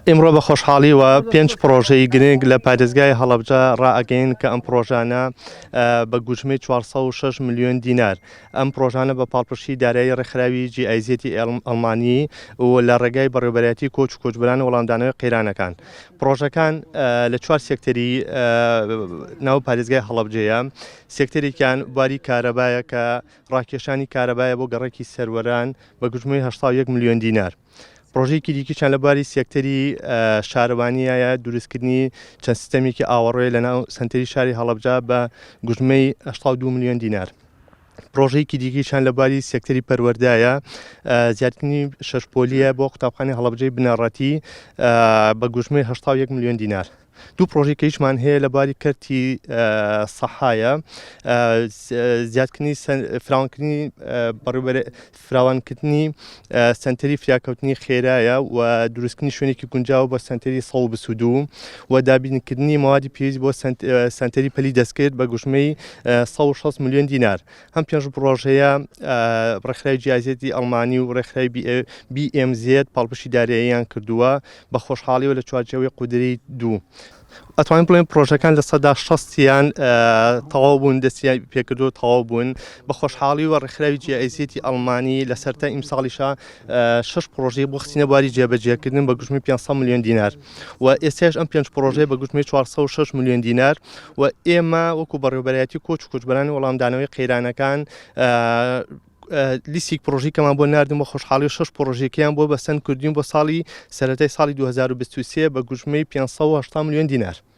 ئێمڕۆ بە خۆشحاڵیەوە 5 پرۆژەی گرنگ لە پارێزگای هەڵەبجە ڕائەگەین کە ئەم پرۆژانە بە گوژمەی 406 ملیۆن دینار ئەم پرۆژانە بە پاڵپشتی دارایی ڕێکخراوی جیئایزێتی ئەڵمانی و لە ڕێگای بەڕێوەبەرەتی کۆچ و کۆچبەرانی وەڵامدانەوەی قەیرانەکان. پرۆژەکان لە 4 سێکتەری ناو پارێزگای هەڵەبجەیە. سێکتەرێکیان بواری کارەبایە کە ڕاکێشانی کارەبایە بۆ گەڕێکی سەروەران بە گوژمەی 81 ملیۆن دینار. پرۆژەیەکی دیکەیان لە بواری سێکتەری شارەوانیایە دروستکردنی چەند سیستەمێکی ئاوەڕێ لەناو سنتەری شاری هەڵەبجە بە گوژمەی 82 ملیۆن دینار. پرۆژەیەکی دیکەیان لە بواری سێکتەری پەروەردایە زیادکردنی شەشپۆلیە بۆ قوتابخانەی هەڵەبجەی بنەڕەتی بە گوژمەی 81 ملیۆن دینار. دوو پرۆژەی کە هیچمان هەیە لە بواری کەرتی سەحایە زیادکردنی فراوانکردنی فراوانکردنی سنتەری فراکەوتنی خێرایە و دروستکردنی شوێنێکی گونجاو بۆ سنتەری 122 و دابینکردنی ماوادی پێویست بۆ سنتەری پەلی دەستکرد بە گوژمەی 160 ملیۆن دینار. هەم پێنج پرۆژەیە ڕێکخراوی جیائزێتی ئەڵمانی و ڕێکخراوی BMZ پاڵپشتی داراییان کردووە بە خۆشحاڵیەوە لە چوارچێوەی قودرەی 2. ئەتوانین بڵێن پرۆژەکان لە سەدا 60یان تەواو بوون، دەستی پێکردو تەواو بوون. بە خۆشحاڵی و ڕێکخراوی جیائزێتی ئەڵمانی لە سەرەتای ئیمساڵیشا 6 پرۆژەی بۆ خستینە بواری جێبەجێکردن بە گوژمەی 500 ملیۆن دینار و ئێستاش ئەم 5 پرۆژەی بە گوژمەی 406 ملیۆن دینار و ئێمە وەکو بەڕێوەبەرەتی کۆچ و کۆچبەرانی وەڵامدانەوەی قەیرانەکان لیستی پرۆژەی کەمان بۆ ناردن بە خۆشحاڵی 6 پرۆژێکیان بۆ بەسەند کردین بۆ ساڵی سەرەتای ساڵی 2023 بە گوژمەی 580 ملیۆن دینار.